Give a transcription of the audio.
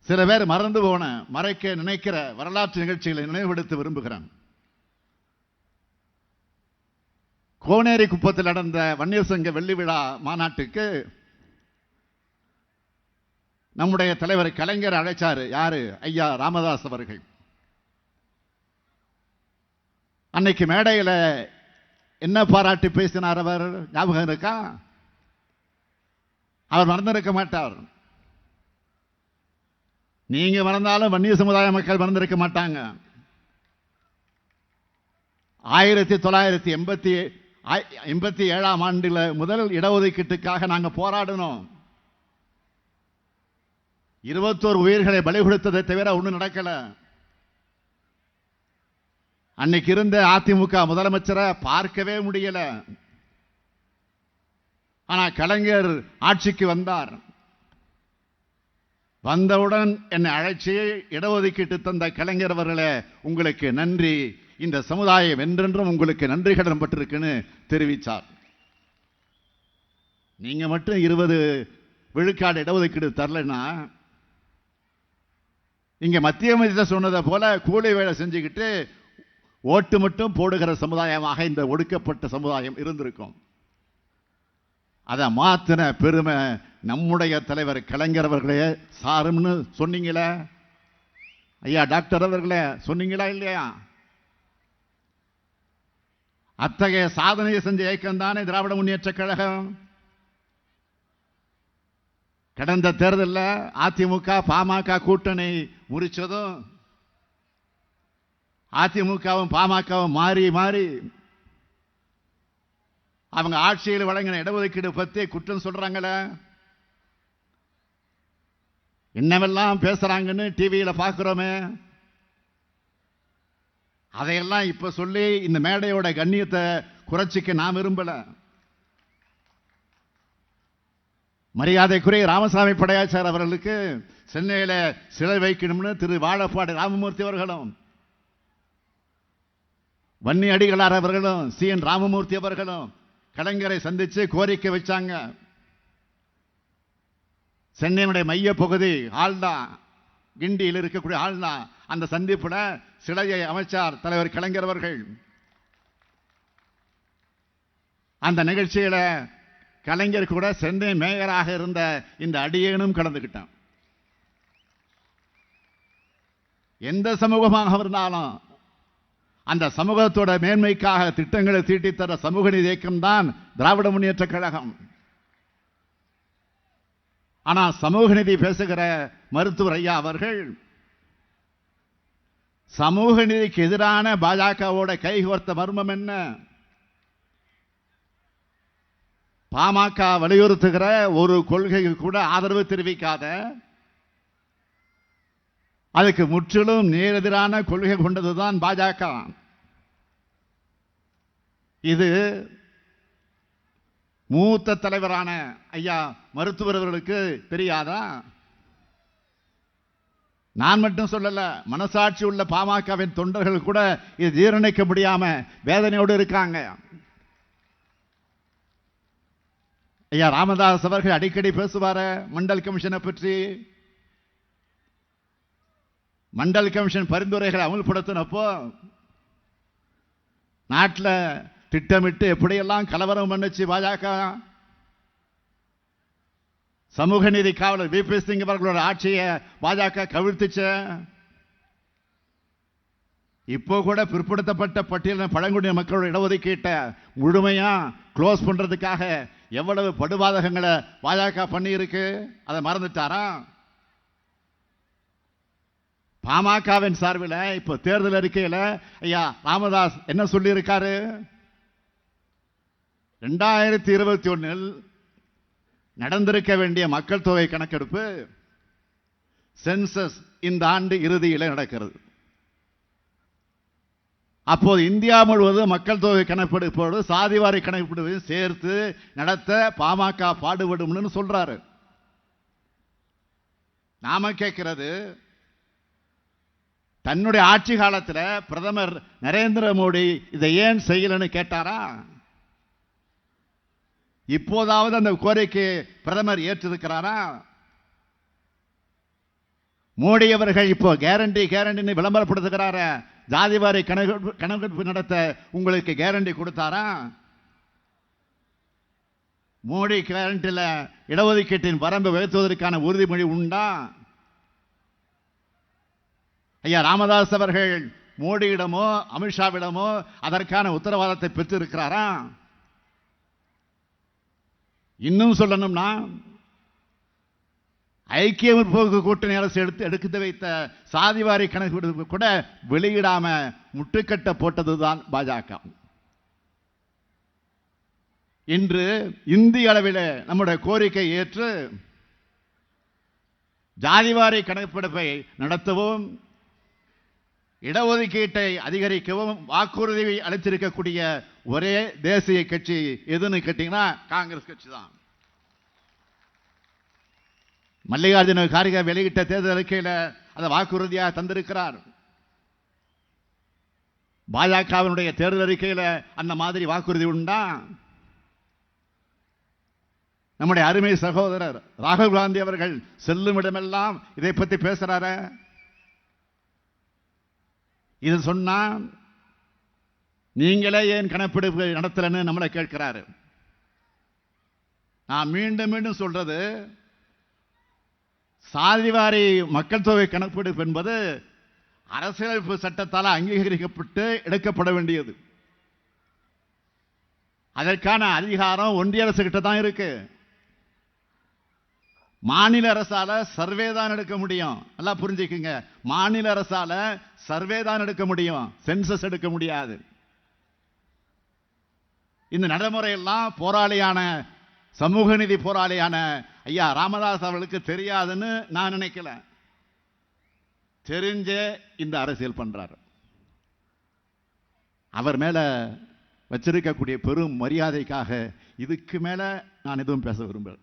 சில பேர் மறந்து போன மறைக்க நினைக்கிற வரலாற்று நிகழ்ச்சிகளை நினைவுபடுத்த விரும்புகிறேன். கோனேரி குப்பத்தில் நடந்த வன்னியர் சங்க வெள்ளி விழா மாநாட்டுக்கு நம்முடைய தலைவர் கலைஞர் அழைச்சாரு. யாரு? ஐயா ராமதாஸ் அவர்கள். அன்னைக்கு மேடையில் என்ன பாராட்டி பேசினார் அவர்? ஞாபகம் இருக்கா? அவர் மறந்திருக்க மாட்டார். நீங்க மறந்தாலும் வன்னியர் சமுதாய மக்கள் மறந்திருக்க மாட்டாங்க. 1987 ஆண்டில் முதல் இடஒதுக்கீட்டுக்காக நாங்கள் போராடணும். 21 உயிர்களை பலி கொடுத்ததை தவிர ஒன்றும் நடக்கல. அன்னைக்கு இருந்த அதிமுக முதலமைச்சரை பார்க்கவே முடியல. ஆனா கலைஞர் ஆட்சிக்கு வந்தார். வந்தவுடன் என்னை அழைச்சி இடஒதுக்கீட்டு தந்த கலைஞர் அவர்களே, உங்களுக்கு நன்றி, இந்த சமுதாயம் என்றென்றும் உங்களுக்கு நன்றி கடன் பட்டிருக்குன்னு தெரிவித்தார். நீங்க மட்டும் 20 விழுக்காடு இடஒதுக்கீடு தரலன்னா, இங்க மத்திய அமைச்சர் சொன்னதை போல கூலி வேலை செஞ்சுக்கிட்டு ஓட்டு மட்டும் போடுகிற சமுதாயமாக இந்த ஒடுக்கப்பட்ட சமுதாயம் இருந்திருக்கும். அதை மாத்தின பெருமை நம்முடைய தலைவர் கலைஞர் அவர்களே சாரும்னு சொன்னீங்களே ஐயா, டாக்டர் அவர்களே சொன்னீங்களா இல்லையா? அத்தகைய சாதனையை செஞ்ச இயக்கம் தானே திராவிட முன்னேற்ற கழகம். கடந்த தேர்தலில் அதிமுக பாமக கூட்டணி முறிச்சதும் அதிமுகவும் பாமகவும் மாறி மாறி அவங்க ஆட்சியில் வழங்கின இடஒதுக்கீடு பற்றி குற்றம் சொல்றாங்களே, என்னவெல்லாம் பேசுறாங்கன்னு டிவியில் பார்க்கிறோமே. அதையெல்லாம் இப்ப சொல்லி இந்த மேடையோட கண்ணியத்தை குறைச்சிக்க நாம் விரும்பல. மரியாதைக்குரிய ராமசாமி படையாச்சார் அவர்களுக்கு சென்னையில சிலை வைக்கணும்னு திரு வாழப்பாடி ராமமூர்த்தி அவர்களும், வன்னி அடிகளார் அவர்களும், CN ராமமூர்த்தி அவர்களும் கலைஞரை சந்திச்சு கோரிக்கை வச்சாங்க. சென்னையினுடைய மைய பகுதி ஆல்டா, கிண்டியில் இருக்கக்கூடிய ஆல்டா, அந்த சந்திப்புல சிலையை அமைச்சார் தலைவர் கலைஞர் அவர்கள். அந்த நிகழ்ச்சியில கலைஞர் கூட சென்னை மேயராக இருந்த இந்த அடியேனும் கலந்துகிட்டான். எந்த சமூகமாக இருந்தாலும் அந்த சமூகத்தோட மேன்மைக்காக திட்டங்களை தீட்டித்தர சமூக நீதி இயக்கம் தான் திராவிட முன்னேற்ற கழகம். ஆனா சமூக நீதி பேசுகிற மருத்துவர் ஐயா அவர்கள் சமூக நீதிக்கு எதிரான பாஜகவோட கைகோர்த்த மர்மம் என்ன? பாமக வலியுறுத்துகிற ஒரு கொள்கைக்கு கூட ஆதரவு தெரிவிக்காத, அதுக்கு முற்றிலும் நேரெதிரான கொள்கை கொண்டதுதான் பாஜக. இது மூத்த தலைவரான ஐயா மருத்துவர் அவர்களுக்கு தெரியாதா? நான் மட்டும் சொல்லல, மனசாட்சி உள்ள பாமகவின் தொண்டர்கள் கூட இது ஜீரணிக்க முடியாம வேதனையோடு இருக்காங்க. ஐயா ராமதாஸ் அவர்கள் அடிக்கடி பேசுவார மண்டல் கமிஷனை பற்றி. மண்டல் கமிஷன் பரிந்துரைகளை அமல்படுத்தினப்போ நாட்டில் திட்டமிட்டு எப்படியெல்லாம் கலவரம் பண்ணுச்சு பாஜக. சமூக நீதி காவலர் VP சிங் அவர்களோட ஆட்சியை பாஜக கவிழ்த்துச்ச. இப்போ கூட பிற்படுத்தப்பட்ட பட்டியலின பழங்குடியின மக்களோட இடஒதுக்கீட்டை முழுமையா க்ளோஸ் பண்றதுக்காக எவ்வளவு படுபாதகங்களை பாஜக பண்ணி இருக்கு, அதை மறந்துட்டாரா? பாமகவின் சார்பில் இப்போ தேர்தல் அறிக்கையில் ஐயா ராமதாஸ் என்ன சொல்லி இருக்காரு? 2021 நடந்திருக்க வேண்டிய மக்கள் தொகை கணக்கெடுப்பு சென்சஸ் இந்த ஆண்டு இறுதியில் நடக்கிறது. அப்போது இந்தியா முழுவதும் மக்கள் தொகை கணக்கெடுப்போடு சாதிவாரி கணக்கெடுப்பையும் சேர்த்து நடத்த பாமக பாடுபடும் சொல்றாரு. நாம கேட்கிறது, தன்னுடைய ஆட்சி காலத்தில் பிரதமர் நரேந்திர மோடி இதை ஏன் செய்யலன்னு கேட்டாரா? இப்போதாவது அந்த கோரிக்கை பிரதமர் ஏற்றிருக்கிறாரா? மோடி அவர்கள் இப்போ கேரண்டி விளம்பரப்படுத்துகிறார, ஜாதிவாரி கணக்கெடுப்பு நடத்த உங்களுக்கு கேரண்டி கொடுத்தாரா? மோடி கேரண்டில் இடஒதுக்கீட்டின் வரம்பு உயர்த்துவதற்கான உறுதிமொழி உண்டா? ஐயா ராமதாஸ் அவர்கள் மோடியிடமோ அமித்ஷாவிடமோ அதற்கான உத்தரவாதத்தை பெற்றிருக்கிறாரா? இன்னும் சொல்லணும்னா, ஐக்கிய முற்போக்கு கூட்டணி அரசு எடுத்து வைத்த சாதிவாரி கணக்கு கூட வெளியிடாம முட்டுக்கட்ட போட்டதுதான் பாஜக. இன்று இந்திய அளவில் நம்முடைய கோரிக்கை ஏற்று ஜாதிவாரி கணக்கெடுப்பை நடத்தவும் இடஒதுக்கீட்டை அதிகரிக்கவும் வாக்குறுதி அளித்திருக்கக்கூடிய ஒரே தேசிய கட்சி எதுன்னு கேட்டீங்கன்னா காங்கிரஸ் கட்சி தான். மல்லிகார்ஜுன கார்கே வெளியிட்ட தேர்தல் அறிக்கையில் அதை வாக்குறுதியாக தந்திருக்கிறார். பாஜகவினுடைய தேர்தல் அறிக்கையில் அந்த மாதிரி வாக்குறுதி உண்டா? நம்முடைய அருமை சகோதரர் ராகுல் காந்தி அவர்கள் செல்லும் இடமெல்லாம் இதை பற்றி பேசுறாரு. இது சொன்னா நீங்களே ஏன் கணக்கெடுப்பு நடத்தலன்னு நம்மளை கேட்கிறாரு. நான் மீண்டும் மீண்டும் சொல்றது, சாதிவாரி மக்கள் தொகை கணக்கெடுப்பு என்பது அரசியலமைப்பு சட்டத்தால் அங்கீகரிக்கப்பட்டு எடுக்கப்பட வேண்டியது. அதற்கான அதிகாரம் ஒன்றிய அரசு கிட்ட தான் இருக்கு. மாநில அரசால சர்வே தான் எடுக்க முடியும். நல்லா புரிஞ்சுக்குங்க, மாநில அரசால சர்வே தான் எடுக்க முடியும், சென்சஸ் எடுக்க முடியாது. இந்த நடைமுறையெல்லாம் போராளியான சமூக நீதி போராளியான ஐயா ராமதாஸ் அவர்களுக்கு தெரியாதுன்னு நான் நினைக்கல. தெரிஞ்சே இந்த அரசியல் பண்றாரு. அவர் மேல வச்சிருக்கக்கூடிய பெரும் மரியாதைக்காக இதுக்கு மேல நான் எதுவும் பேச விரும்பல.